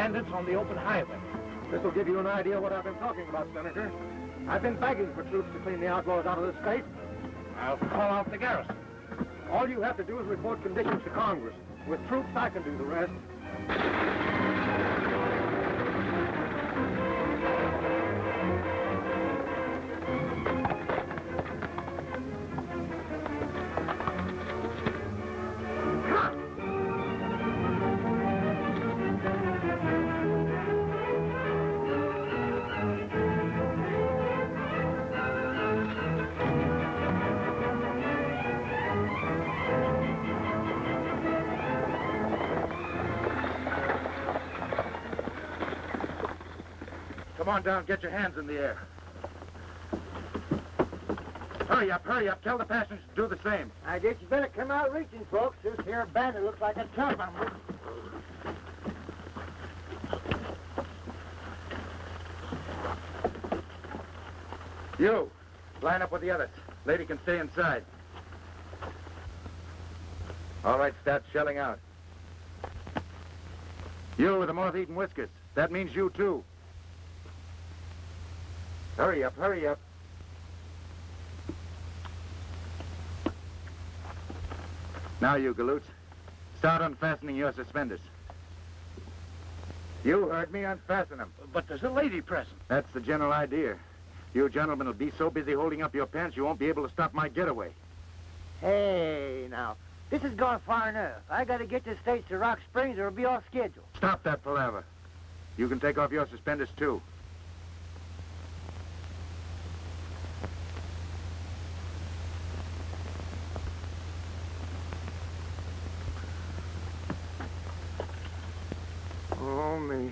bandits on the open highway. This will give you an idea of what I've been talking about, Senator. I've been begging for troops to clean the outlaws out of this state. I'll call out the garrison. All you have to do is report conditions to Congress. With troops, I can do the rest. Come on down, get your hands in the air. Hurry up, hurry up. Tell the passengers to do the same. I guess you better come out reaching, folks. This here bandit looks like a tough one. You, line up with the others. Lady can stay inside. All right, start shelling out. You with the moth-eaten whiskers. That means you, too. Hurry up, hurry up. Now, you galoots, start unfastening your suspenders. You heard me, unfasten them. But there's a lady present. That's the general idea. You gentlemen will be so busy holding up your pants you won't be able to stop my getaway. Hey, now, this is going far enough. I got to get the States to Rock Springs or it'll be off schedule. Stop that palaver. You can take off your suspenders, too. Oh, me.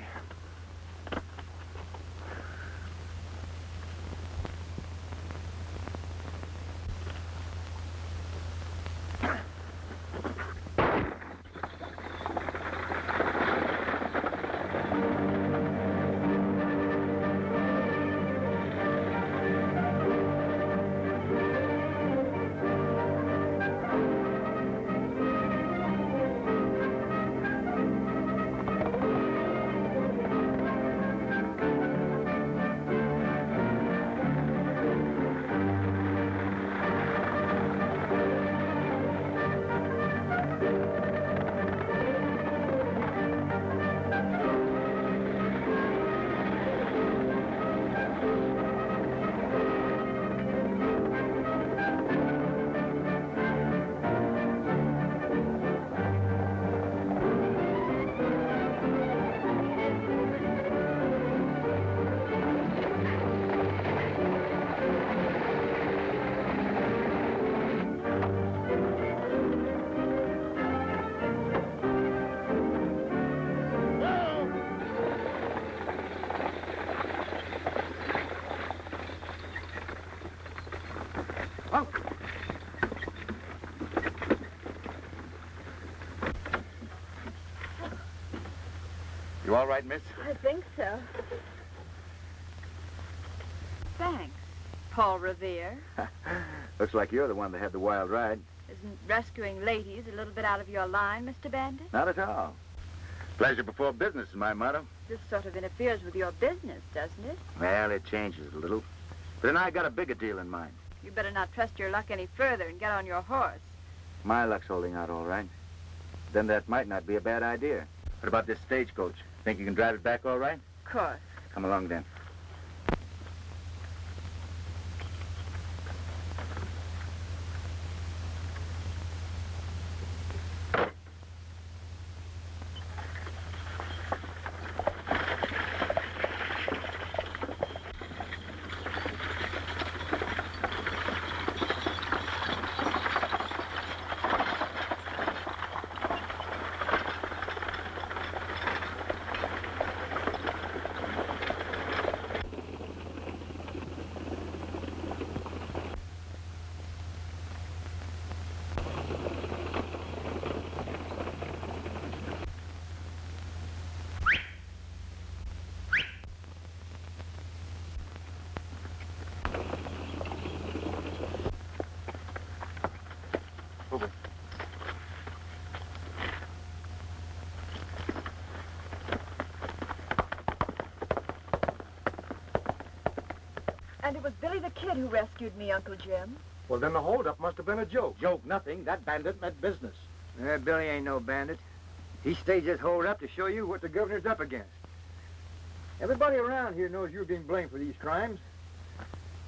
You all right, miss? I think so. Thanks, Paul Revere. Looks like you're the one that had the wild ride. Isn't rescuing ladies a little bit out of your line, Mr. Bandit? Not at all. Pleasure before business is my motto. This sort of interferes with your business, doesn't it? Well, it changes a little. But then I got a bigger deal in mind. You better not trust your luck any further and get on your horse. My luck's holding out all right. Then that might not be a bad idea. What about this stagecoach? Think you can drive it back all right? Of course. Come along then. And it was Billy the Kid who rescued me, Uncle Jim. Well, then the holdup must have been a joke. Joke nothing. That bandit meant business. Billy ain't no bandit. He staged this hold up to show you what the governor's up against. Everybody around here knows you're being blamed for these crimes.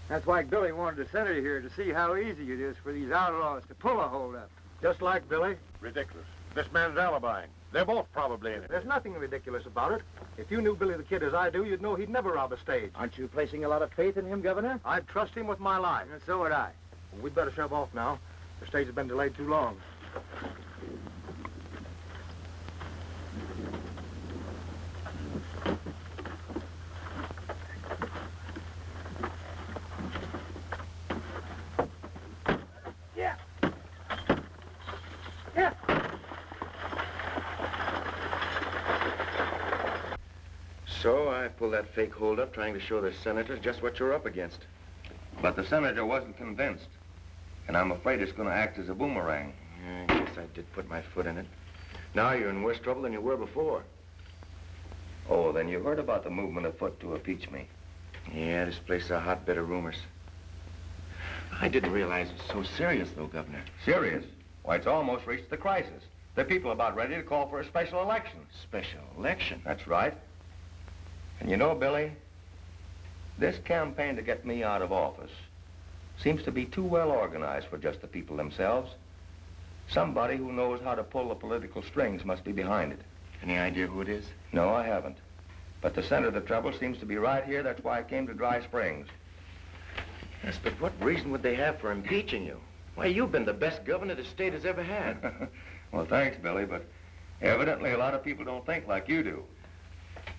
That's why Billy wanted the senator here to see how easy it is for these outlaws to pull a holdup. Just like Billy. Ridiculous. This man's alibiing. They're both probably in it. There's nothing ridiculous about it. If you knew Billy the Kid as I do, you'd know he'd never rob a stage. Aren't you placing a lot of faith in him, Governor? I'd trust him with my life. And so would I. Well, we'd better shove off now. The stage has been delayed too long. So I pulled that fake holdup trying to show the senators just what you're up against. But the senator wasn't convinced. And I'm afraid it's going to act as a boomerang. Yeah, I guess I did put my foot in it. Now you're in worse trouble than you were before. Oh, then you heard about the movement afoot to impeach me. Yeah, this place is a hotbed of rumors. I didn't realize it was so serious, though, Governor. Serious? Why, it's almost reached the crisis. The people are about ready to call for a special election. Special election? That's right. And you know, Billy, this campaign to get me out of office seems to be too well organized for just the people themselves. Somebody who knows how to pull the political strings must be behind it. Any idea who it is? No, I haven't. But the center of the trouble seems to be right here. That's why I came to Dry Springs. Yes, but what reason would they have for impeaching you? Why, you've been the best governor the state has ever had. Well, thanks, Billy, but evidently a lot of people don't think like you do.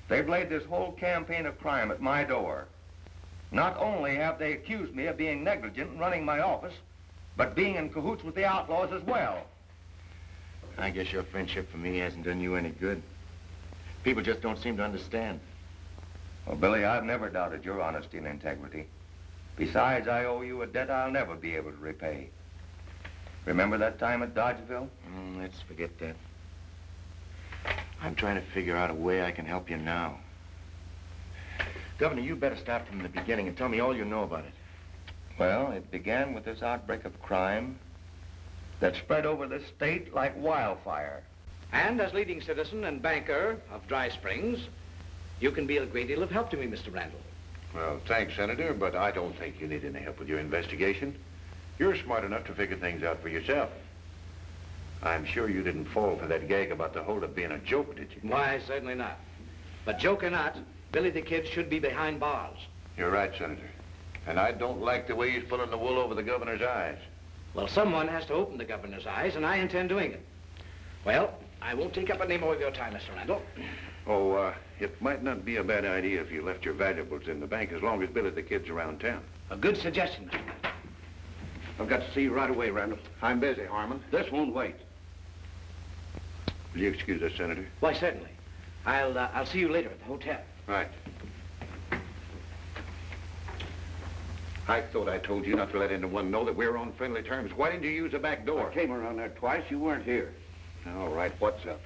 They've laid this whole campaign of crime at my door. Not only have they accused me of being negligent in running my office, but being in cahoots with the outlaws as well. I guess your friendship for me hasn't done you any good. People just don't seem to understand. Well, Billy, I've never doubted your honesty and integrity. Besides, I owe you a debt I'll never be able to repay. Remember that time at Dodgeville? Let's forget that. I'm trying to figure out a way I can help you now. Governor, you better start from the beginning and tell me all you know about it. Well, it began with this outbreak of crime that spread over this state like wildfire. And as leading citizen and banker of Dry Springs, you can be a great deal of help to me, Mr. Randall. Well, thanks, Senator, but I don't think you need any help with your investigation. You're smart enough to figure things out for yourself. I'm sure you didn't fall for that gag about the holdup being a joke, did you? Why, certainly not. But joke or not, Billy the Kid should be behind bars. You're right, Senator. And I don't like the way he's pulling the wool over the governor's eyes. Well, someone has to open the governor's eyes, and I intend doing it. Well, I won't take up any more of your time, Mr. Randall. Oh, it might not be a bad idea if you left your valuables in the bank as long as Billy the Kid's around town. A good suggestion, Mr. Randall. I've got to see you right away, Randall. I'm busy, Harmon. This won't wait. Will you excuse us, Senator? Why, certainly. I'll see you later at the hotel. Right. I thought I told you not to let anyone know that we're on friendly terms. Why didn't you use the back door? I came around there twice. You weren't here. All right, what's up?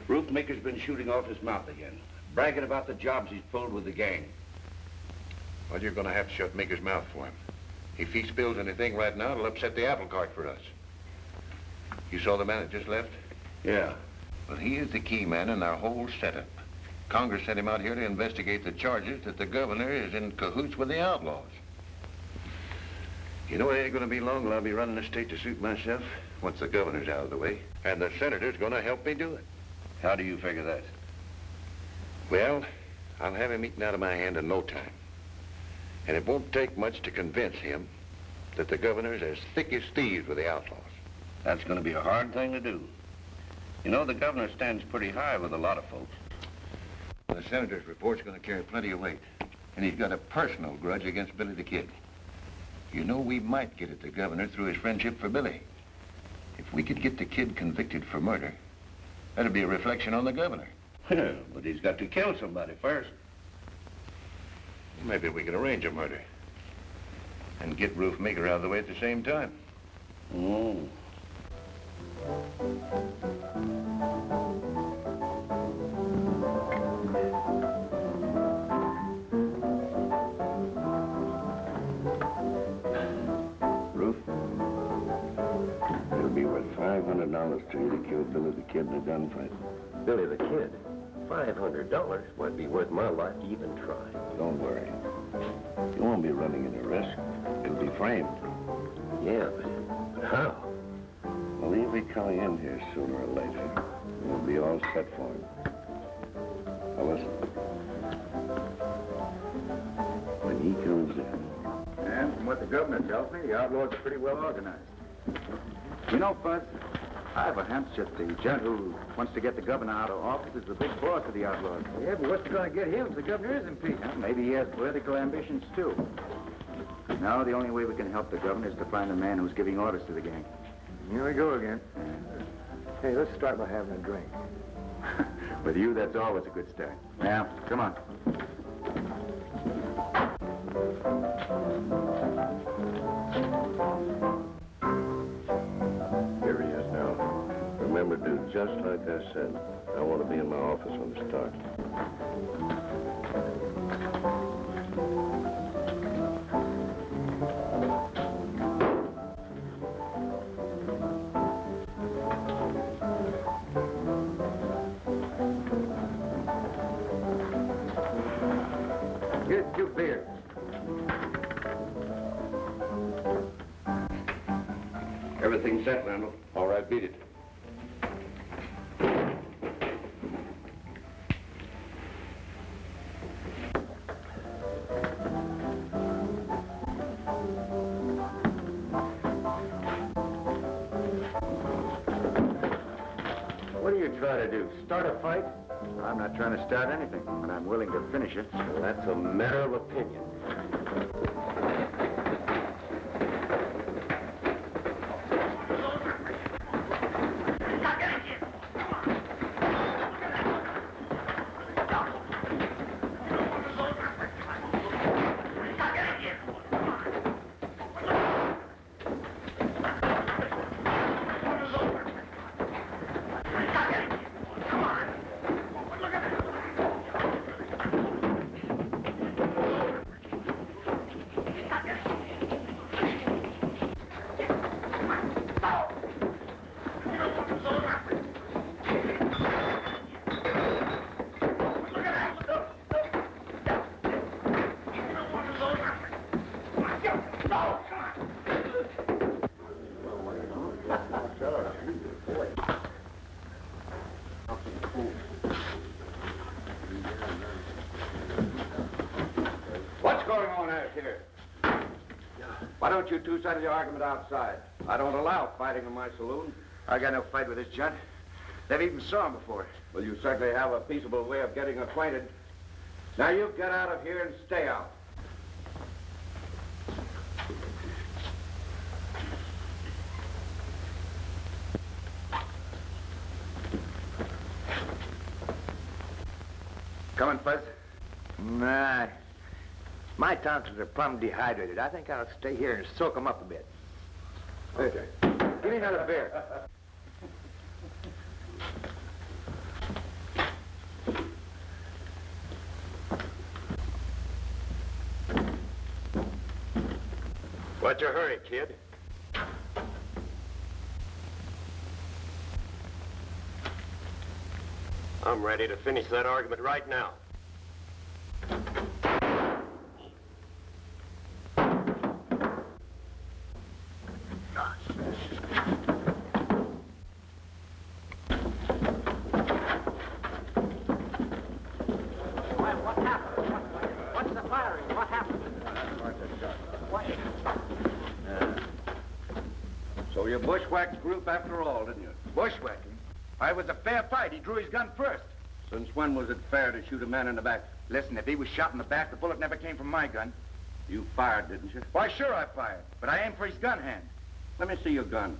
Roofmaker's been shooting off his mouth again, bragging about the jobs he's pulled with the gang. Well, you're going to have to shut Maker's mouth for him. If he spills anything right now, it'll upset the apple cart for us. You saw the man that just left? Yeah. Well, he is the key man in our whole setup. Congress sent him out here to investigate the charges that the governor is in cahoots with the outlaws. You know, it ain't going to be long till I'll be running the state to suit myself once the governor's out of the way. And the senator's going to help me do it. How do you figure that? Well, I'll have him eaten out of my hand in no time. And it won't take much to convince him that the governor's as thick as thieves with the outlaws. That's going to be a hard thing to do. You know, the governor stands pretty high with a lot of folks. The senator's report's going to carry plenty of weight. And he's got a personal grudge against Billy the Kid. You know, we might get at the governor through his friendship for Billy. If we could get the kid convicted for murder, that'd be a reflection on the governor. But he's got to kill somebody first. Maybe we could arrange a murder. And get Roofmaker out of the way at the same time. Oh. $500 to you to kill Billy the Kid in a gunfight. Billy the Kid? $500 might be worth my life to even try. Don't worry. You won't be running any risk. You'll be framed. Yeah, but how? Well, he'll be coming in here sooner or later. We'll be all set for him. Now listen. When he comes in... And from what the governor tells me, the outlaws are pretty well organized. You know, Buzz, I have a hunch that the gent who wants to get the governor out of office is the big boss of the outlaws. Yeah, but what's going to get him if the governor is impeached? Yeah, maybe he has political ambitions, too. Now, the only way we can help the governor is to find a man who's giving orders to the gang. Here we go again. Hey, let's start by having a drink. With you, that's always a good start. Now, come on. Here he is now. Remember, dude, just like I said, I want to be in my office when it starts. Here's 2 beers. Everything set, Randall. All right, beat it. What are you trying to do? Start a fight? I'm not trying to start anything, but I'm willing to finish it. Well, that's a matter of opinion. What's going on out here? Why don't you two settle your argument outside? I don't allow fighting in my saloon. I got no fight with this gent. Never even saw him before. Well, you certainly have a peaceable way of getting acquainted. Now you get out of here and stay out. Coming, Fuzz? Nah. My tonsils are plumb dehydrated. I think I'll stay here and soak them up a bit. Okay. Give me another beer. What's your hurry, kid? I'm ready to finish that argument right now. What happened? What's the firing? What happened? So you bushwhacked group after all, didn't you? Bushwhacking? It was a fair fight. He drew his gun first. Since when was it fair to shoot a man in the back? Listen, if he was shot in the back, the bullet never came from my gun. You fired, didn't you? Why, sure I fired, but I aimed for his gun hand. Let me see your gun.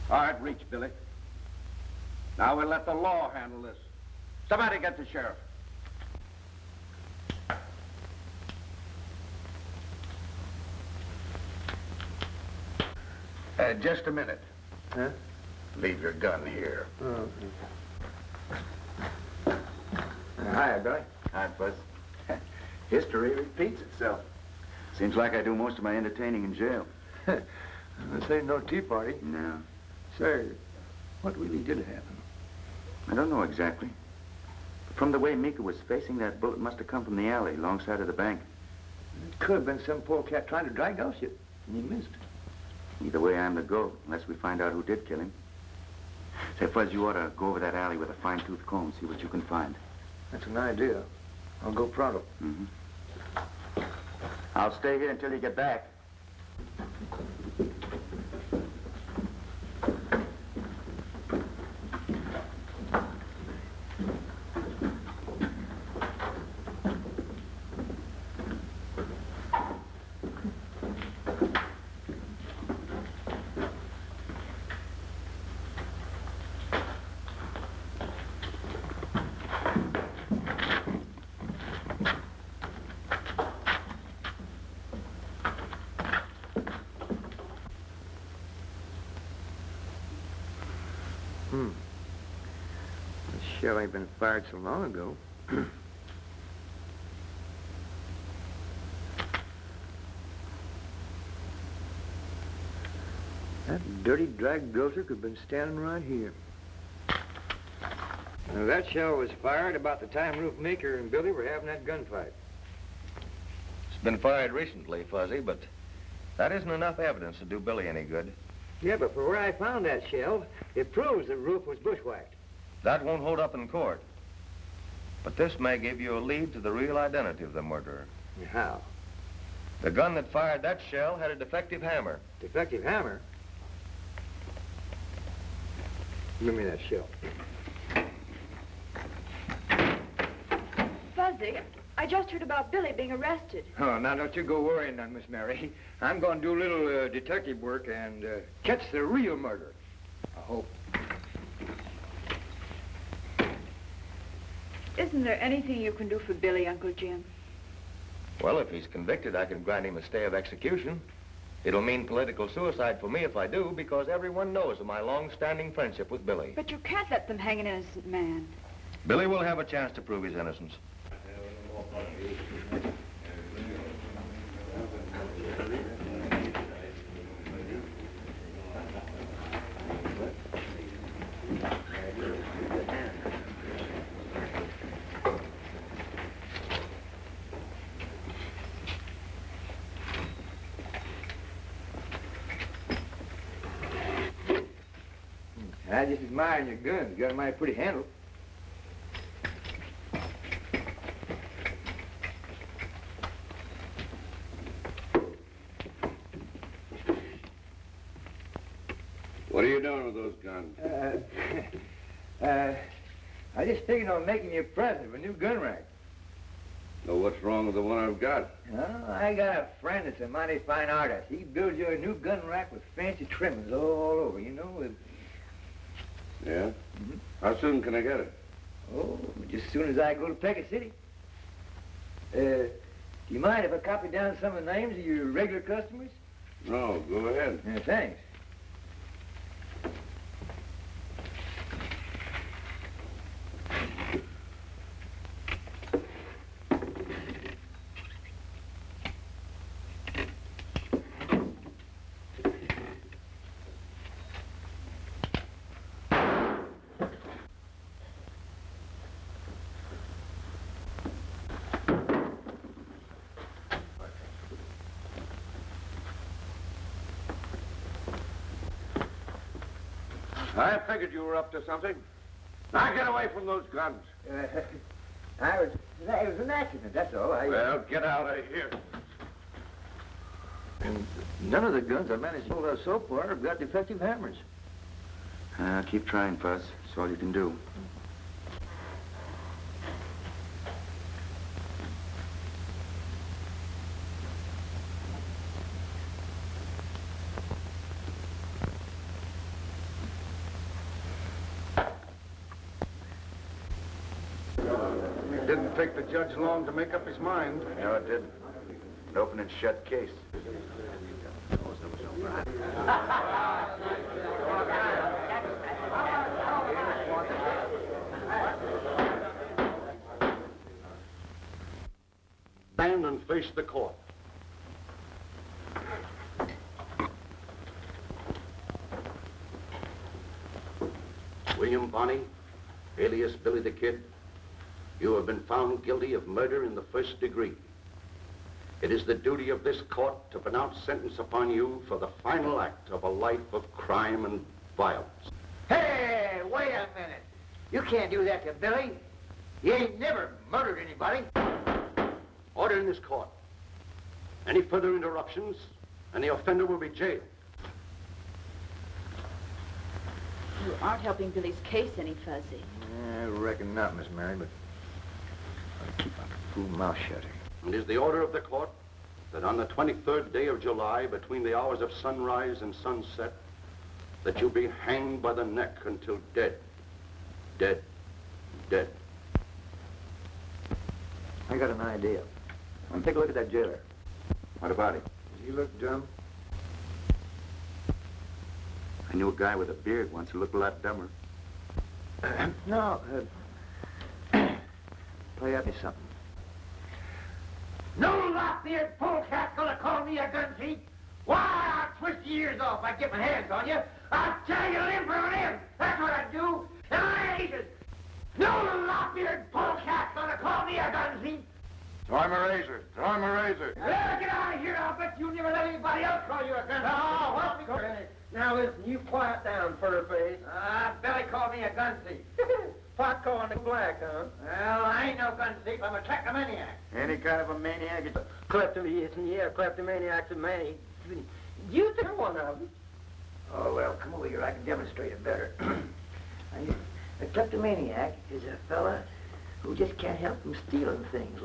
All right, reach, Billy. Now we'll let the law handle this. Somebody get the sheriff. Just a minute. Huh? Leave your gun here. Oh. Hiya, Billy. Hi, Fuzz. History repeats itself. Seems like I do most of my entertaining in jail. This ain't no tea party. No. Say, what really did happen? I don't know exactly. But from the way Mika was facing, that bullet must have come from the alley alongside of the bank. It could have been some poor cat trying to drag us you, and he missed. Either way, I'm the goat, unless we find out who did kill him. Say, Fuzz, you ought to go over that alley with a fine-tooth comb, see what you can find. That's an idea. I'll go pronto. Mm-hmm. I'll stay here until you get back. The shell ain't been fired so long ago. That dirty drag grocer could have been standing right here. Now, that shell was fired about the time Roof Maker and Billy were having that gunfight. It's been fired recently, Fuzzy, but that isn't enough evidence to do Billy any good. Yeah, but for where I found that shell, it proves that Roof was bushwhacked. That won't hold up in court. But this may give you a lead to the real identity of the murderer. How? The gun that fired that shell had a defective hammer. Defective hammer? Give me that shell. Fuzzy, I just heard about Billy being arrested. Oh, now don't you go worrying none, Miss Mary. I'm going to do a little detective work and catch the real murderer. I hope. Isn't there anything you can do for Billy, Uncle Jim? Well, if he's convicted, I can grant him a stay of execution. It'll mean political suicide for me if I do, because everyone knows of my long-standing friendship with Billy. But you can't let them hang an innocent man. Billy will have a chance to prove his innocence. I just admire your gun. You got a mighty pretty handle. What are you doing with those guns? I just figured on making you a present of a new gun rack. Know what's wrong with the one I've got? Oh, I got a friend that's a mighty fine artist. He builds you a new gun rack with fancy trimmings all over, you know. Yeah? How soon can I get it? Oh, just as soon as I go to Pecos City. Do you mind if I copy down some of the names of your regular customers? No, go ahead. Thanks. I figured you were up to something. Now get away from those guns. It was an accident, that's all. Well, get out of here. And none of the guns I managed to hold out so far have got defective hammers. Keep trying, Fuzz. That's all you can do. It didn't take the judge long to make up his mind. No, it didn't. An open and shut case. Stand and face the court. Bonnie, alias Billy the Kid, you have been found guilty of murder in the first degree. It is the duty of this court to pronounce sentence upon you for the final act of a life of crime and violence. Hey, wait a minute. You can't do that to Billy. He ain't never murdered anybody. Order in this court. Any further interruptions, and the offender will be jailed. You aren't helping Billy's case any, Fuzzy. I reckon not, Miss Mary, but I'll keep my fool mouth shut. It is the order of the court that on the 23rd day of July, between the hours of sunrise and sunset, that you be hanged by the neck until dead. Dead. Dead. I got an idea. Take a look at that jailer. What about him? Does he look dumb? I knew a guy with a beard once who looked a lot dumber. No. Play up me something. No lop-eared polecat's gonna call me a gun thief. Why, I'll twist your ears off if I get my hands on you. I'll tear you limb from limb. That's what I'd do. And I ain't it. No lop-eared polecat's gonna call me a gun thief. Throw him a razor. Throw him a razor. Well, get out of here. I'll bet you never let anybody else call you a gun thief. Oh, what? Now listen, you quiet down, Furface. Billy called me a gun thief. Popcorn and black, huh? Well, I ain't no gun thief. I'm a kleptomaniac. Any kind of a maniac. Kleptomaniac's a man. You think one of them. Oh, well, come over here. I can demonstrate it better. A kleptomaniac is a fella who just can't help from stealing things.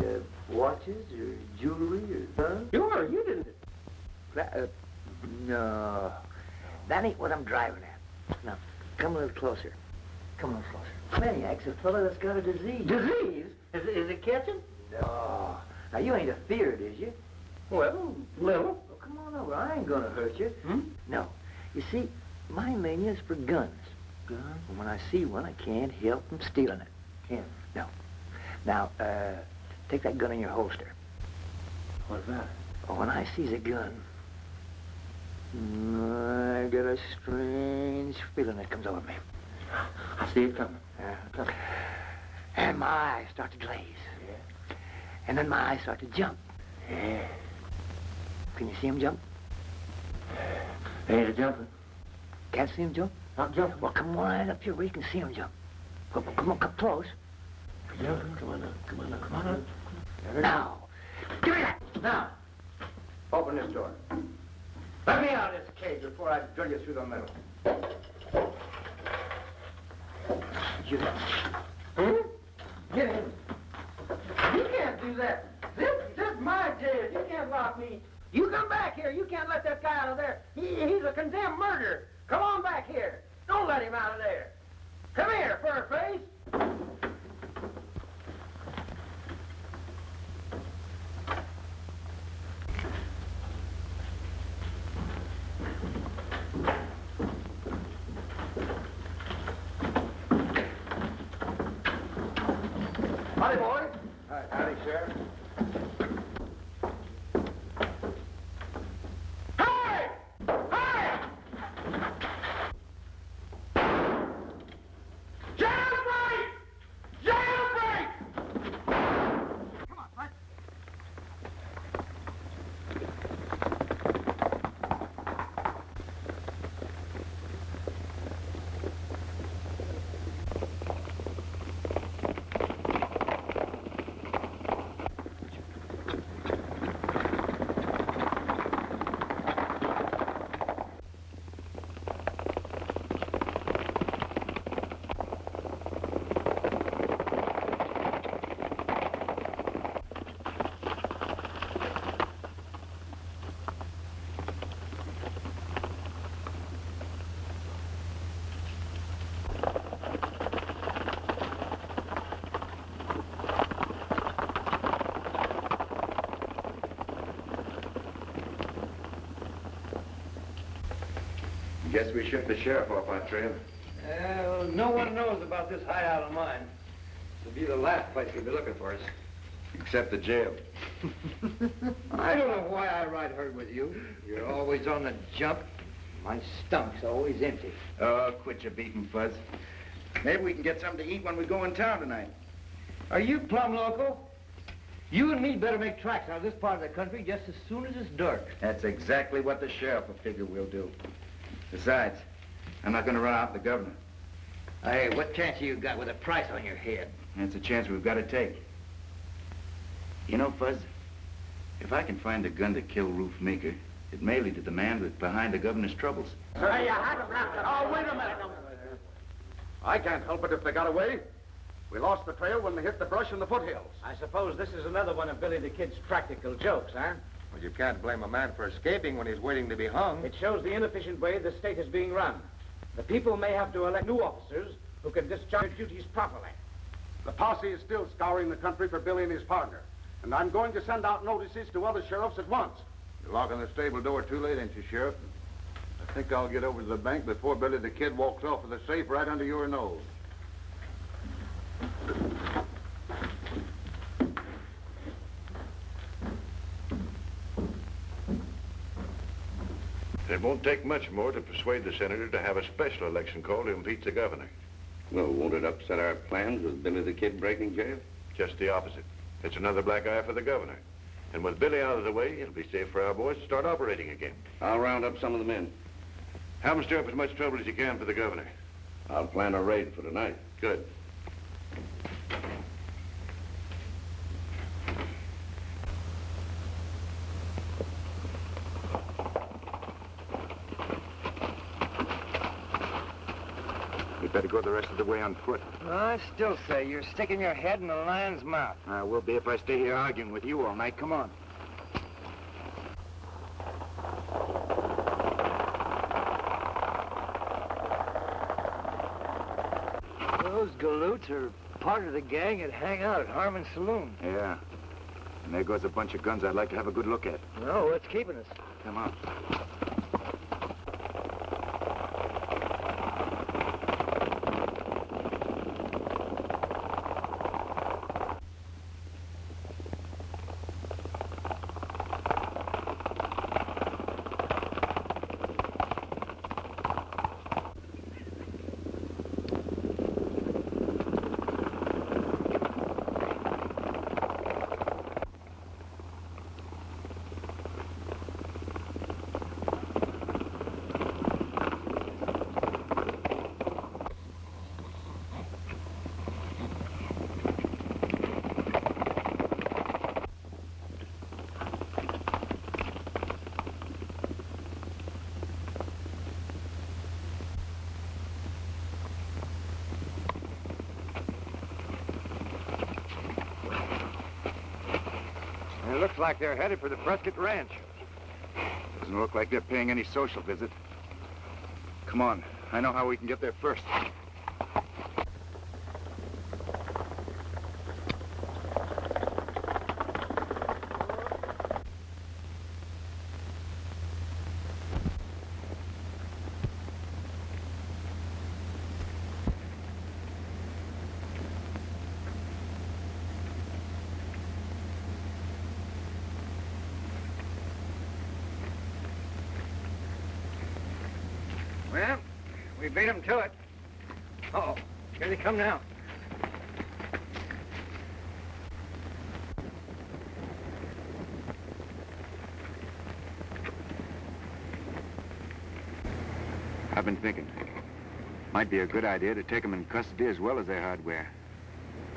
Watches or jewelry or guns. Sure, you didn't. No. That ain't what I'm driving at. Now, come a little closer. Come a little closer. Maniac's a fella that's got a disease. Disease? Is it catching? No. Now, you ain't afeard, is you? Well, little. Oh, come on over. I ain't gonna hurt you. Hmm? No. You see, my mania is for guns. Guns? And when I see one, I can't help from stealing it. Can't. No. Now, take that gun in your holster. What's that? Oh, when I sees a gun, I get a strange feeling that comes over me. I see it coming. And my eyes start to glaze. Yeah. And then my eyes start to jump. Yeah. Can you see him jump? Ain't it jumping? Can't see him jump? Not jumping. Well, come on up here where you can see him jump. Come on, come close. Jumping. Come on up. Come on up. Come on up. Now, give me that. Now, open this door. Let me out of this cage before I drill you through the middle. You. Get in. You can't do that. This is my jail. You can't lock me. You come back here. You can't let that guy out of there. He's a condemned murderer. Come on back here. Don't let him out of there. Come here, Furface. Howdy, boy. Howdy, Sheriff. Hey! Hey! Jailbreak! Jailbreak! Come on, bud. Guess we shipped the sheriff off our trail. Well, no one knows about this hideout of mine. It'll be the last place you'll be looking for us. Except the jail. I don't know why I ride herd with you. You're always on the jump. My stomach's always empty. Oh, quit your beating, Fuzz. Maybe we can get something to eat when we go in town tonight. Are you plumb loco? You and me better make tracks out of this part of the country just as soon as it's dark. That's exactly what the sheriff will figure we'll do. Besides, I'm not going to run out the governor. Hey, what chance you got with a price on your head? That's a chance we've got to take. You know, Fuzz, if I can find a gun to kill Roof Maker, it may lead to the man behind the governor's troubles. Hey, you had him wrapped. Oh, wait a minute. I can't help it if they got away. We lost the trail when they hit the brush in the foothills. I suppose this is another one of Billy the Kid's practical jokes, huh? Well, you can't blame a man for escaping when he's waiting to be hung. It shows the inefficient way the state is being run. The people may have to elect new officers who can discharge duties properly. The posse is still scouring the country for Billy and his partner. And I'm going to send out notices to other sheriffs at once. You're locking the stable door too late, ain't you, Sheriff? I think I'll get over to the bank before Billy the Kid walks off with the safe right under your nose. It won't take much more to persuade the senator to have a special election called to impeach the governor. Well, won't it upset our plans with Billy the Kid breaking jail? Just the opposite. It's another black eye for the governor. And with Billy out of the way, it'll be safe for our boys to start operating again. I'll round up some of the men. Have them stir up as much trouble as you can for the governor. I'll plan a raid for tonight. Good. We'd better go the rest of the way on foot. I still say you're sticking your head in the lion's mouth. I will be if I stay here arguing with you all night. Come on. Those galoots are part of the gang that hang out at Harmon's Saloon. Yeah. And there goes a bunch of guns I'd like to have a good look at. No, what's keeping us? Come on. It looks like they're headed for the Prescott Ranch. Doesn't look like they're paying any social visit. Come on. I know how we can get there first. Well, we beat them to it. Uh-oh, here they come now. I've been thinking. Might be a good idea to take them in custody as well as their hardware.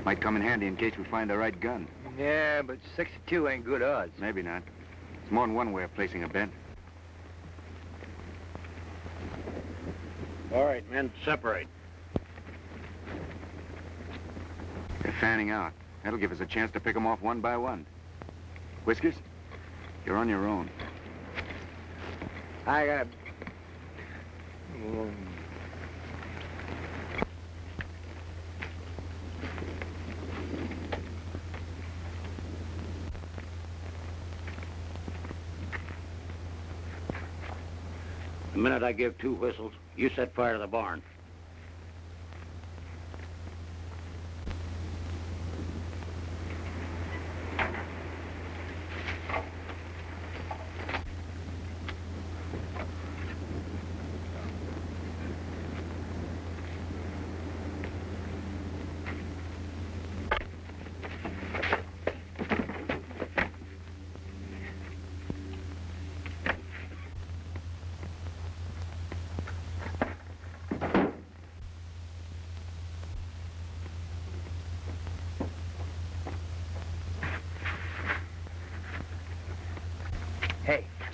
Might come in handy in case we find the right gun. Yeah, but 62 ain't good odds. Maybe not. It's more than one way of placing a bet. All right, men, separate. They're fanning out. That'll give us a chance to pick them off one by one. Whiskers, you're on your own. I got... The minute I give 2 whistles, you set fire to the barn.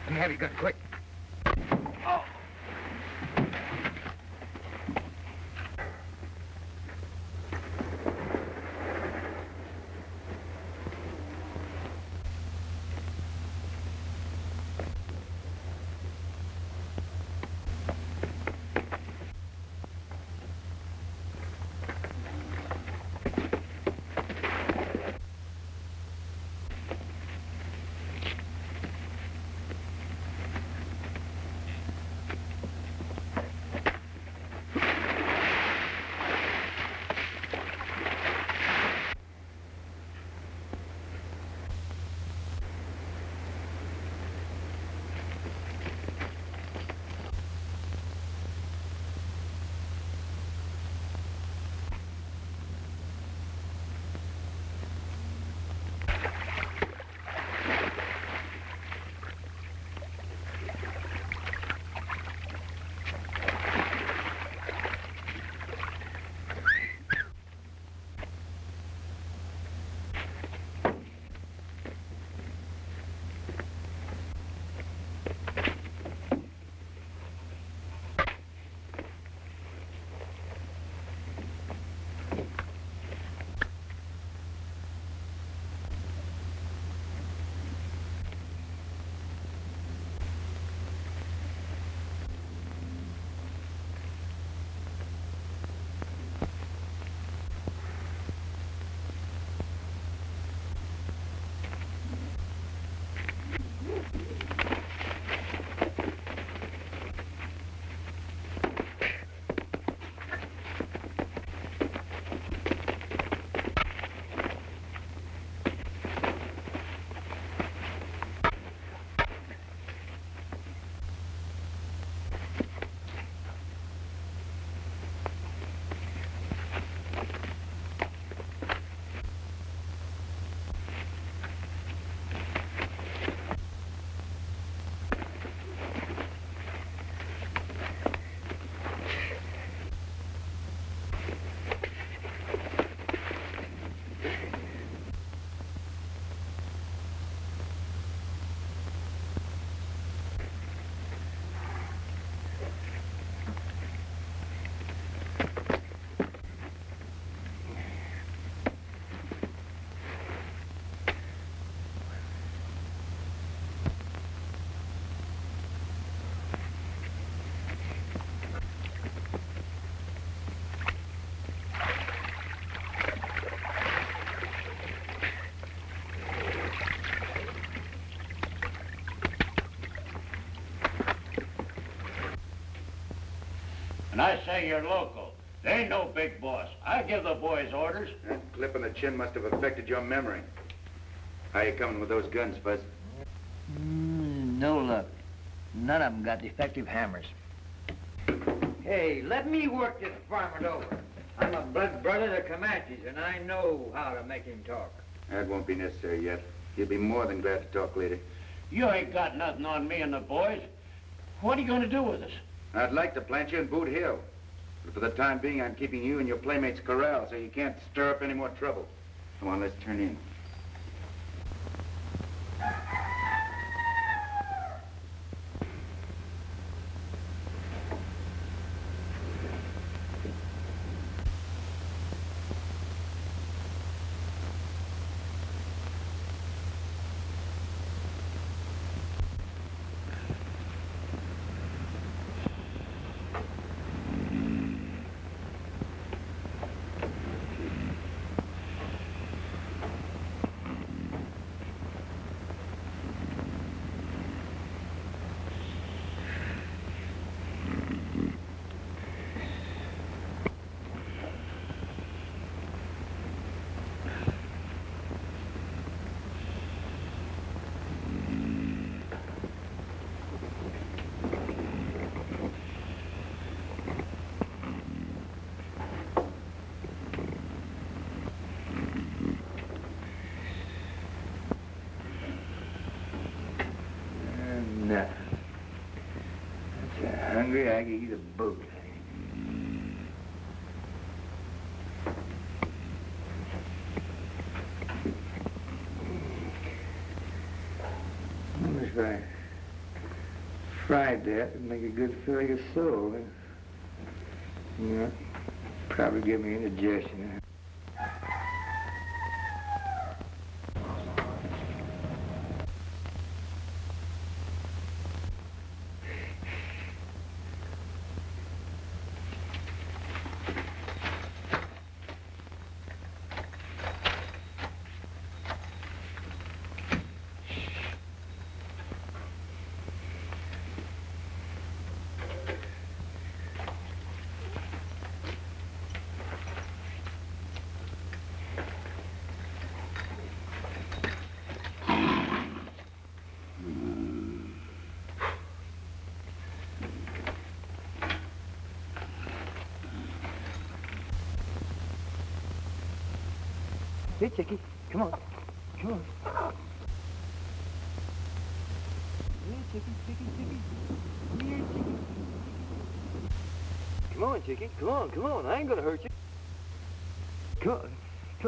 Let me have your gun, quick. And I say you're local. They ain't no big boss. I give the boys orders. That clip on the chin must have affected your memory. How you coming with those guns, Fuzz? No luck. None of them got defective hammers. Hey, let me work this varmint over. I'm a blood brother of the Comanches, and I know how to make him talk. That won't be necessary yet. He'll be more than glad to talk later. You ain't got nothing on me and the boys. What are you going to do with us? I'd like to plant you in Boot Hill. But for the time being, I'm keeping you in your playmates' corral so you can't stir up any more trouble. Come on, let's turn in. Nothing. If you're hungry, I can eat a boot. That's right. tried that. It'd make a good filling of soul. Yeah, probably give me indigestion. Hey, Chickie, come on. Come on. Hey, Chickie. Come here, Chickie. Come on, Chickie. Come on. I ain't gonna hurt you. Come on. Huh?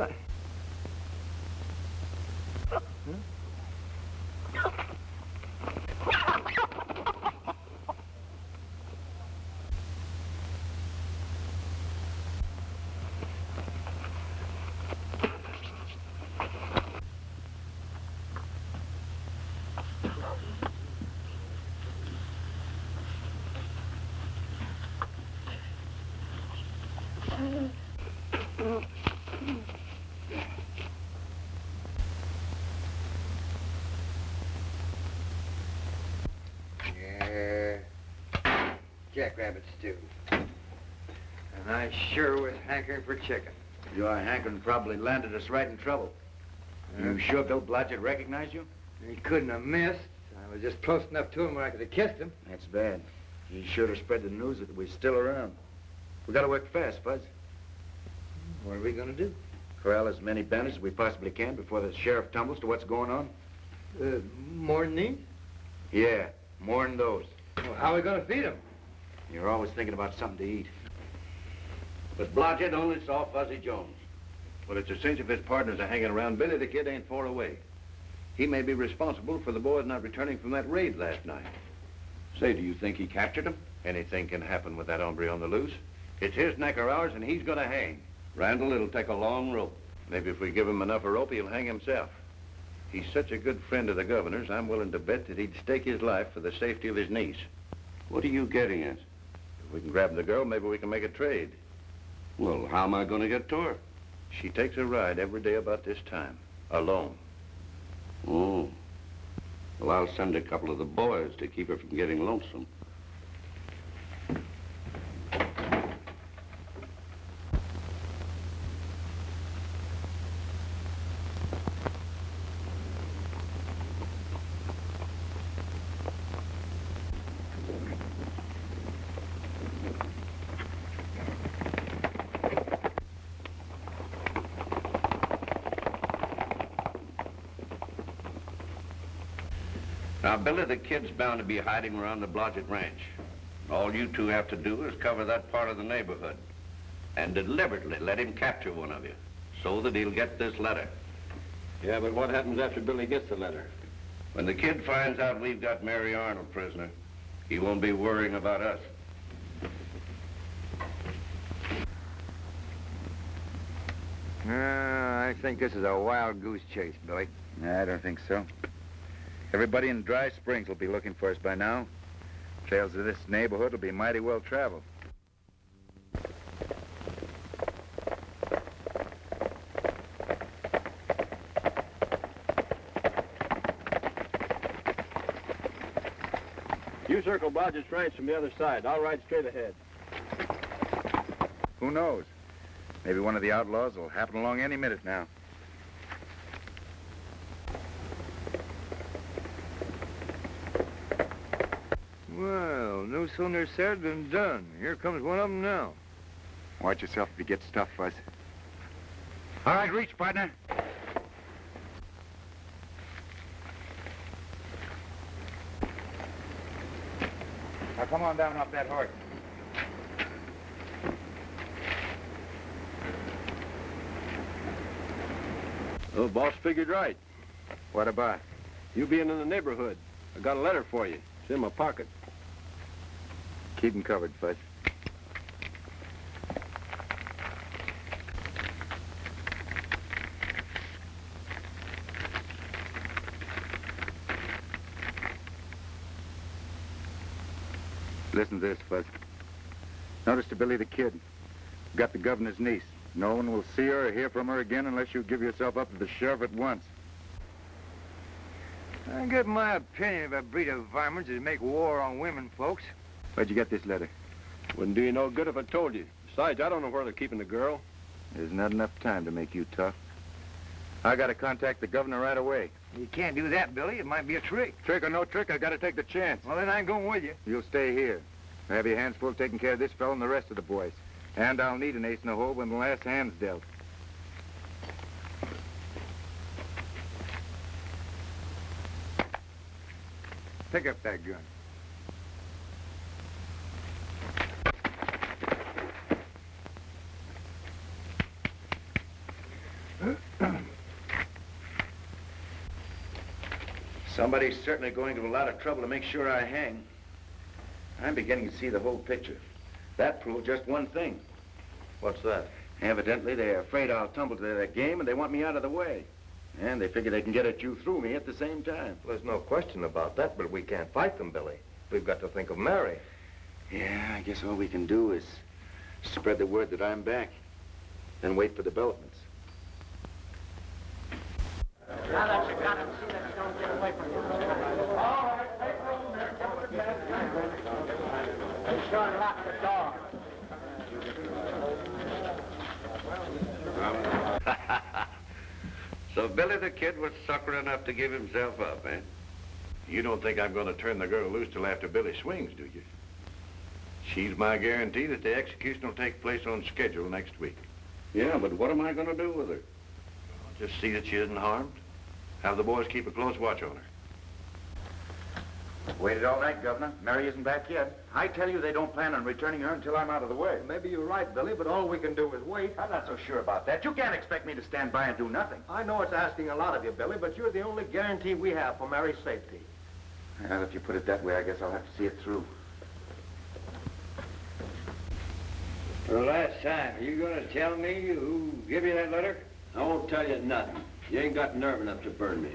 Jackrabbit stew. And I sure was hankering for chicken. Your hankering probably landed us right in trouble. You sure Bill Blodgett recognized you? He couldn't have missed. I was just close enough to him where I could have kissed him. That's bad. He should have spread the news that we're still around. We gotta work fast, Fuzz. What are we gonna do? Corral as many bandits as we possibly can before the sheriff tumbles to what's going on. More than these? Yeah, more than those. Well, how are we gonna feed them? You're always thinking about something to eat. But Blodgett only saw Fuzzy Jones. Well, it's a cinch if his partners are hanging around. Billy the Kid ain't far away. He may be responsible for the boys not returning from that raid last night. Say, do you think he captured them? Anything can happen with that hombre on the loose. It's his neck or ours, and he's gonna hang. Randall, it'll take a long rope. Maybe if we give him enough of a rope, he'll hang himself. He's such a good friend of the governor's, I'm willing to bet that he'd stake his life for the safety of his niece. What are you getting at? If we can grab the girl, maybe we can make a trade. Well, how am I going to get to her? She takes a ride every day about this time, alone. Oh. Well, I'll send a couple of the boys to keep her from getting lonesome. Now, Billy the Kid's bound to be hiding around the Blodgett Ranch. All you two have to do is cover that part of the neighborhood and deliberately let him capture one of you so that he'll get this letter. Yeah, but what happens after Billy gets the letter? When the Kid finds out we've got Mary Arnold prisoner, he won't be worrying about us. I think this is a wild goose chase, Billy. I don't think so. Everybody in Dry Springs will be looking for us by now. Trails of this neighborhood will be mighty well traveled. You circle Blodgett's Ranch from the other side. I'll ride straight ahead. Who knows? Maybe one of the outlaws will happen along any minute now. Well, no sooner said than done. Here comes one of them now. Watch yourself if you get stuffed, Fuzz. All right, reach, partner. Now, come on down off that horse. Oh, boss figured right. What about? You being in the neighborhood. I got a letter for you. It's in my pocket. Keep him covered, Fudge. Listen to this, Fuzz. Notice to Billy the Kid. Got the governor's niece. No one will see her or hear from her again unless you give yourself up to the sheriff at once. I get my opinion of a breed of varmints that make war on women folks. Where'd you get this letter? Wouldn't do you no good if I told you. Besides, I don't know where they're keeping the girl. There's not enough time to make you tough. I gotta contact the governor right away. You can't do that, Billy. It might be a trick. Trick or no trick, I gotta take the chance. Well, then I'm going with you. You'll stay here. I have your hands full taking care of this fellow and the rest of the boys. And I'll need an ace in the hole when the last hand's dealt. Pick up that gun. Somebody's certainly going to a lot of trouble to make sure I hang. I'm beginning to see the whole picture. That proved just one thing. What's that? Evidently, they're afraid I'll tumble to their game, and they want me out of the way. And they figure they can get at you through me at the same time. Well, there's no question about that, but we can't fight them, Billy. We've got to think of Mary. Yeah, I guess all we can do is spread the word that I'm back and wait for developments. Now that you got him, see that you don't get away from him. All right, take room there. Be sure and lock the door. So Billy the Kid was sucker enough to give himself up, eh? You don't think I'm going to turn the girl loose till after Billy swings, do you? She's my guarantee that the execution will take place on schedule next week. Yeah, but what am I going to do with her? Just see that she isn't harmed. Have the boys keep a close watch on her. Waited all night, Governor. Mary isn't back yet. I tell you they don't plan on returning her until I'm out of the way. Maybe you're right, Billy, but all we can do is wait. I'm not so sure about that. You can't expect me to stand by and do nothing. I know it's asking a lot of you, Billy, but you're the only guarantee we have for Mary's safety. Well, if you put it that way, I guess I'll have to see it through. For the last time, are you going to tell me who gave you that letter? I won't tell you nothing. You ain't got nerve enough to burn me.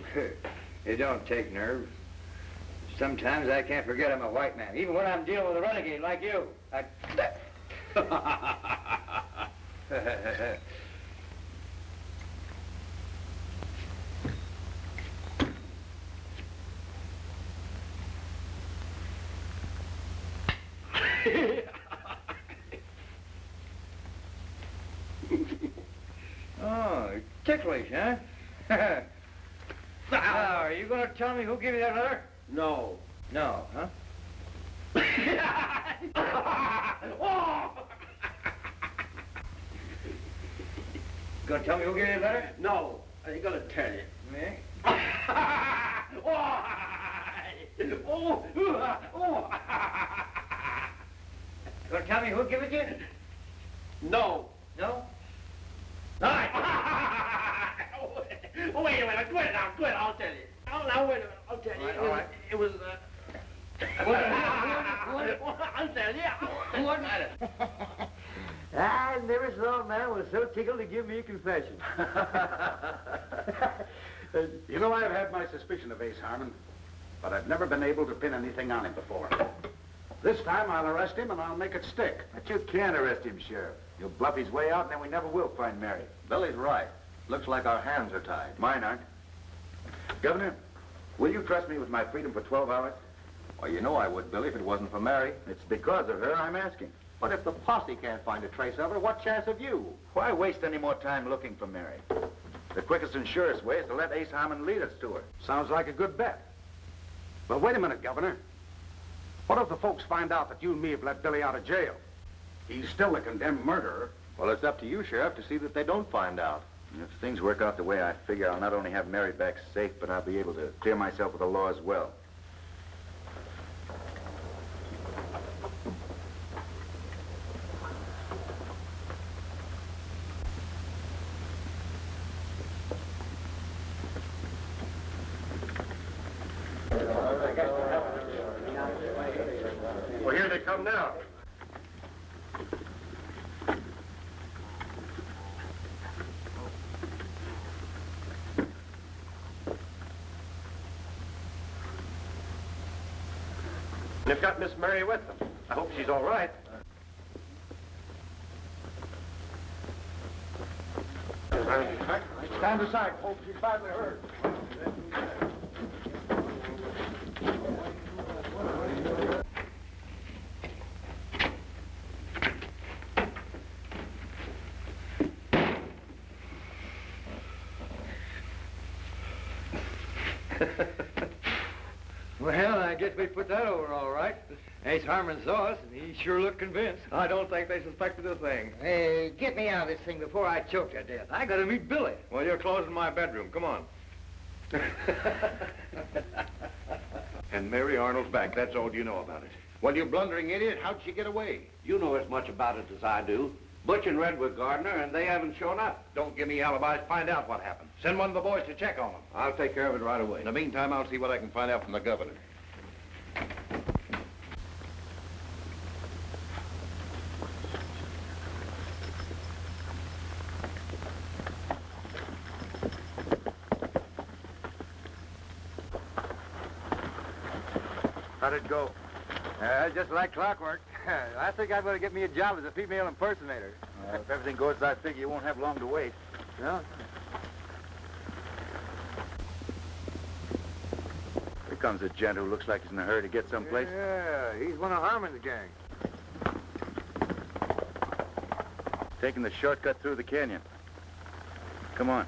It don't take nerve. Sometimes I can't forget I'm a white man, even when I'm dealing with a renegade like you. Oh, ticklish, huh? Now, are you going to tell me who gave you that letter? No. No, huh? Going to tell me who gave you that letter? No. I ain't gonna tell you. Me? Going to tell me who gave it to you? No. No? All right. Wait a minute. Quit it now. Quit it. I'll tell you. Oh, now, wait a minute. I'll tell you. All right. It was, I'll tell you. What matter? I never saw a man was so tickled to give me a confession. You know, I've had my suspicion of Ace Harmon, but I've never been able to pin anything on him before. This time I'll arrest him and I'll make it stick. But you can't arrest him, Sheriff. He'll bluff his way out and then we never will find Mary. Billy's right. Looks like our hands are tied. Mine aren't. Governor, will you trust me with my freedom for 12 hours? Well, you know I would, Billy, if it wasn't for Mary. It's because of her I'm asking. But if the posse can't find a trace of her, what chance have you? Why waste any more time looking for Mary? The quickest and surest way is to let Ace Harmon lead us to her. Sounds like a good bet. But wait a minute, Governor. What if the folks find out that you and me have let Billy out of jail? He's still a condemned murderer. Well, it's up to you, Sheriff, to see that they don't find out. If things work out the way I figure, I'll not only have Mary back safe, but I'll be able to clear myself with the law as well. Well, here they come him now. And they've got Miss Mary with them. I hope she's all right. Stand aside, folks. He's badly hurt. Well, I guess we put that over all right. Ace Harmon saw us, and he sure looked convinced. I don't think they suspected a thing. Hey, get me out of this thing before I choke to death. I gotta meet Billy. Well, you're closing my bedroom. Come on. And Mary Arnold's back. That's all you know about it. Well, you blundering idiot, how'd she get away? You know as much about it as I do. Butch and Red were Gardner, and they haven't shown up. Don't give me alibis. Find out what happened. Send one of the boys to check on them. I'll take care of it right away. In the meantime, I'll see what I can find out from the governor. How'd it go? Just like clockwork. I think I'm going to get me a job as a female impersonator. If everything goes as I figure, you won't have long to wait. No? Here comes a gent who looks like he's in a hurry to get someplace. Yeah, he's one of Harmon's gang. Taking the shortcut through the canyon. Come on.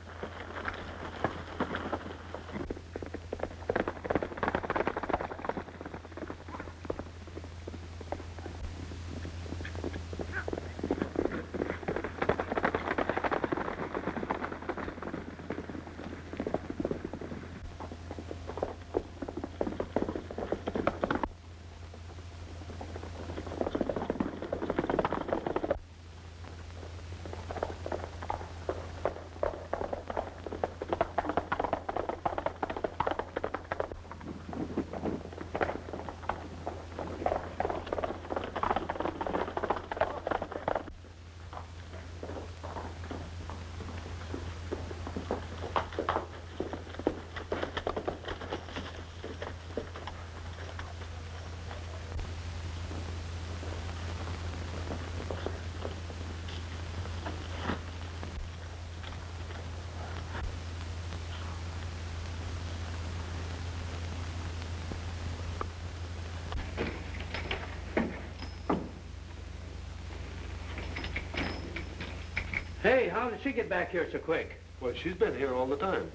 Hey, how did she get back here so quick? Well, she's been here all the time.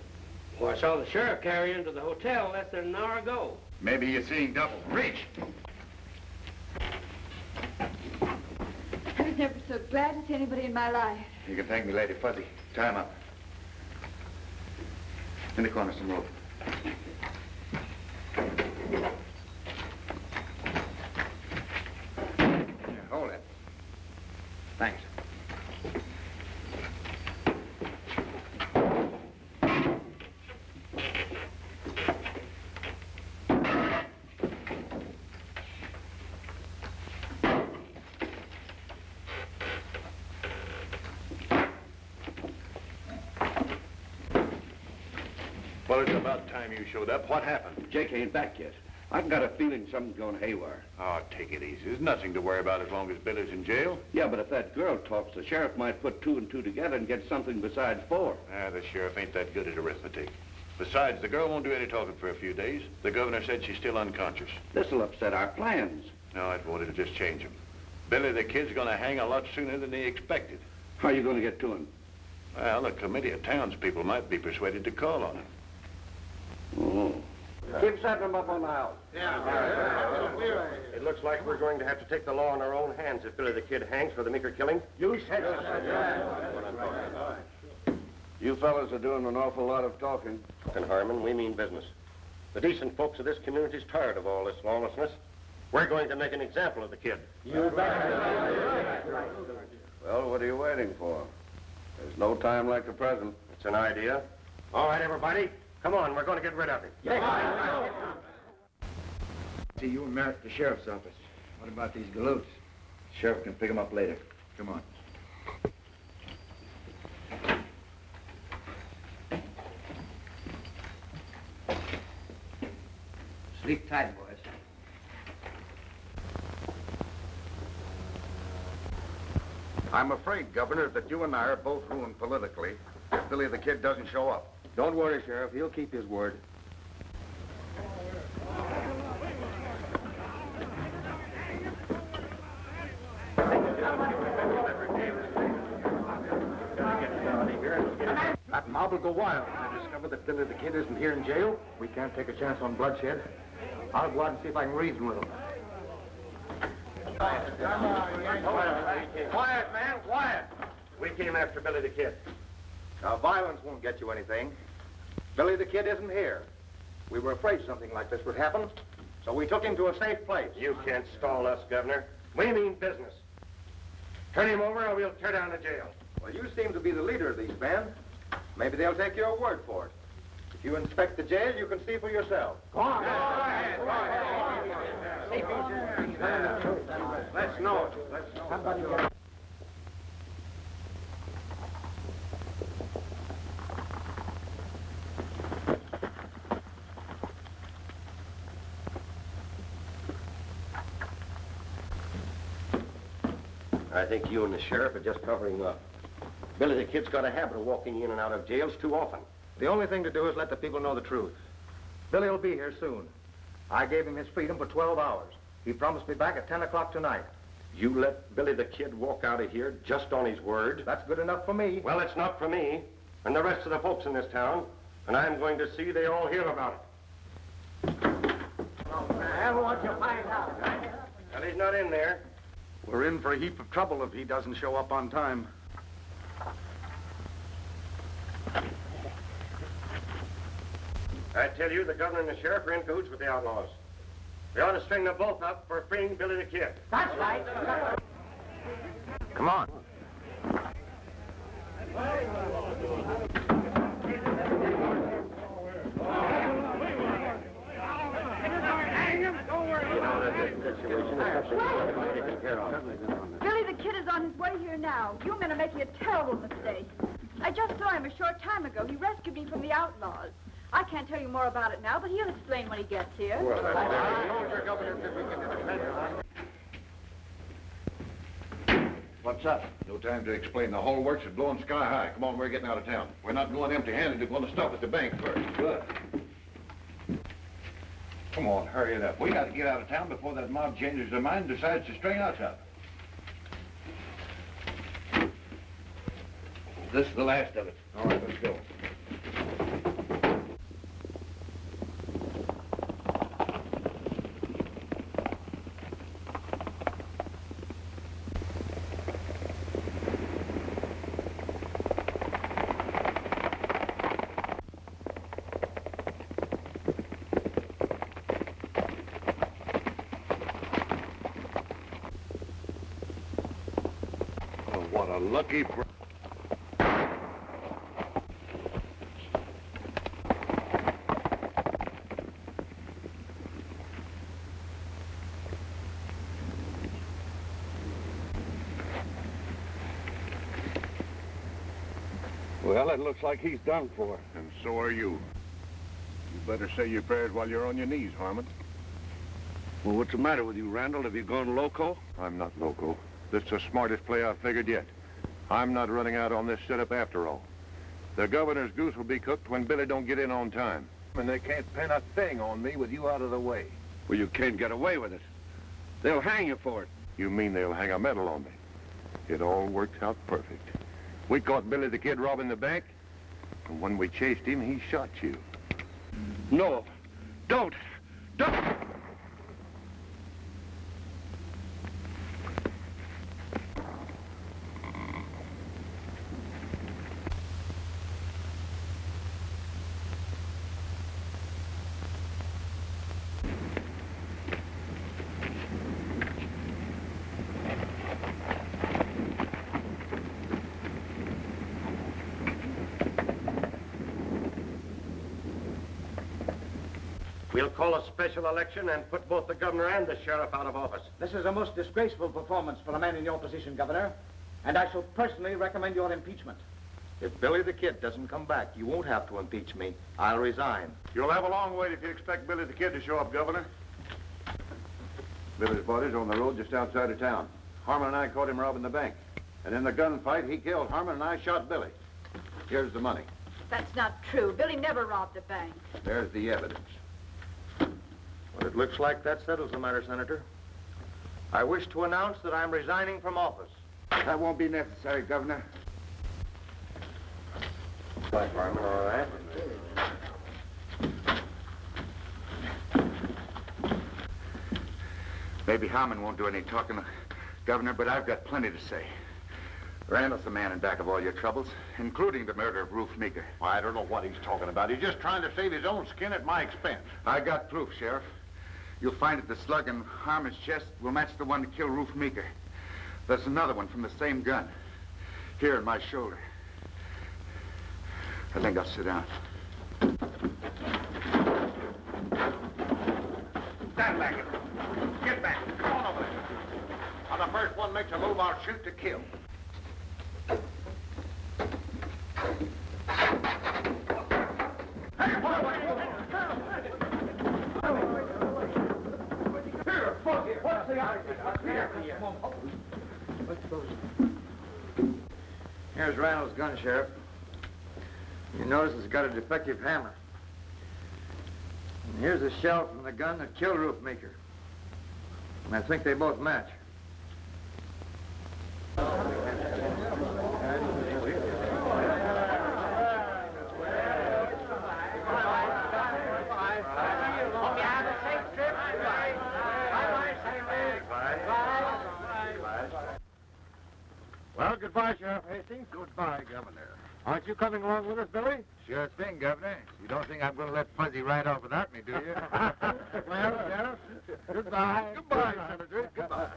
Well, I saw the sheriff carry her into the hotel less than an hour ago. Maybe you're seeing double. Reach! I was never so glad to see anybody in my life. You can thank me, Lady Fuzzy. Tie him up. In the corner, some rope. Here, hold it. Thanks. Well, it's about time you showed up. What happened? Jake ain't back yet. I've got a feeling something's going haywire. Oh, take it easy. There's nothing to worry about as long as Billy's in jail. Yeah, but if that girl talks, the sheriff might put 2 and 2 together and get something besides 4. The sheriff ain't that good at arithmetic. Besides, the girl won't do any talking for a few days. The governor said she's still unconscious. This'll upset our plans. No, it won't. It'll just change them. Billy the Kid's going to hang a lot sooner than they expected. How are you going to get to him? Well, a committee of townspeople might be persuaded to call on him. Oh. Keep setting them up on the house. It looks like we're going to have to take the law in our own hands if Billy the Kid hangs for the Meeker killing. You said so. You fellas are doing an awful lot of talking. And Harmon, we mean business. The decent folks of this community's tired of all this lawlessness. We're going to make an example of the kid. Well, what are you waiting for? There's no time like the present. It's an idea. All right, everybody. Come on, we're going to get rid of him. See you and Merritt at the sheriff's office. What about these galoots? Sheriff can pick them up later. Come on. Sleep tight, boys. I'm afraid, Governor, that you and I are both ruined politically if Billy the Kid doesn't show up. Don't worry, Sheriff. He'll keep his word. That mob will go wild when they discover that Billy the Kid isn't here in jail. We can't take a chance on bloodshed. I'll go out and see if I can reason with them. Quiet, man, quiet. We came after Billy the Kid. Now, violence won't get you anything. Billy the Kid isn't here. We were afraid something like this would happen, so we took him to a safe place. You can't stall us, Governor. We mean business. Turn him over or we'll tear down the jail. Well, you seem to be the leader of these men. Maybe they'll take your word for it. If you inspect the jail, you can see for yourself. Go on. Go ahead. Let's know it. Let's know it. I think you and the sheriff are just covering up. Billy the Kid's got a habit of walking in and out of jails too often. The only thing to do is let the people know the truth. Billy will be here soon. I gave him his freedom for 12 hours. He promised me back at 10 o'clock tonight. You let Billy the Kid walk out of here just on his word? That's good enough for me. Well, it's not for me and the rest of the folks in this town, and I'm going to see they all hear about it. I want you to find out. Well, he's not in there. We're in for a heap of trouble if he doesn't show up on time. I tell you, the governor and the sheriff are in cahoots with the outlaws. They ought to string them both up for freeing Billy the Kid. That's right. Come on. Billy the Kid is on his way here now. You men are making a terrible mistake. I just saw him a short time ago. He rescued me from the outlaws. I can't tell you more about it now, but he'll explain when he gets here. What's up? No time to explain. The whole works is blowing sky high. Come on, we're getting out of town. We're not going empty-handed. We're going to stop at the bank first. Good. Come on, hurry it up. We got to get out of town before that mob changes their mind and decides to string us up. This is the last of it. All right, let's go. Oh, what a lucky... Well, it looks like he's done for. And so are you. You better say your prayers while you're on your knees, Harmon. Well, what's the matter with you, Randall? Have you gone loco? I'm not loco. This is the smartest play I've figured yet. I'm not running out on this setup after all. The governor's goose will be cooked when Billy don't get in on time. And they can't pin a thing on me with you out of the way. Well, you can't get away with it. They'll hang you for it. You mean they'll hang a medal on me? It all worked out perfect. We caught Billy the Kid robbing the bank, and when we chased him, he shot you. No. Don't. We'll call a special election and put both the governor and the sheriff out of office. This is a most disgraceful performance for a man in your position, Governor, and I shall personally recommend your impeachment. If Billy the Kid doesn't come back, you won't have to impeach me. I'll resign. You'll have a long wait if you expect Billy the Kid to show up, Governor. Billy's body's on the road just outside of town. Harmon and I caught him robbing the bank. And in the gunfight, he killed Harmon and I shot Billy. Here's the money. That's not true. Billy never robbed a bank. There's the evidence. Well, it looks like that settles the matter, Senator. I wish to announce that I'm resigning from office. That won't be necessary, Governor. Bye, Harmon, all right. Maybe Harmon won't do any talking, Governor, but I've got plenty to say. Randall's the man in back of all your troubles, including the murder of Ruth Meeker. Well, I don't know what he's talking about. He's just trying to save his own skin at my expense. I got proof, Sheriff. You'll find that the slug in Harmon's chest will match the one that killed Ruth Meeker. There's another one from the same gun, here in my shoulder. I think I'll sit down. Stand back. Get back. Come on over there. On the first one makes a move, I'll shoot to kill. Here's Randall's gun, Sheriff. You notice it's got a defective hammer. And here's the shell from the gun that killed Ruth Meeker. And I think they both match. Well, goodbye, Sheriff Hastings. Goodbye, Governor. Aren't you coming along with us, Billy? Sure thing, Governor. You don't think I'm going to let Fuzzy ride off without me, do you? Well, Sheriff, goodbye. Goodbye, Senator. Goodbye.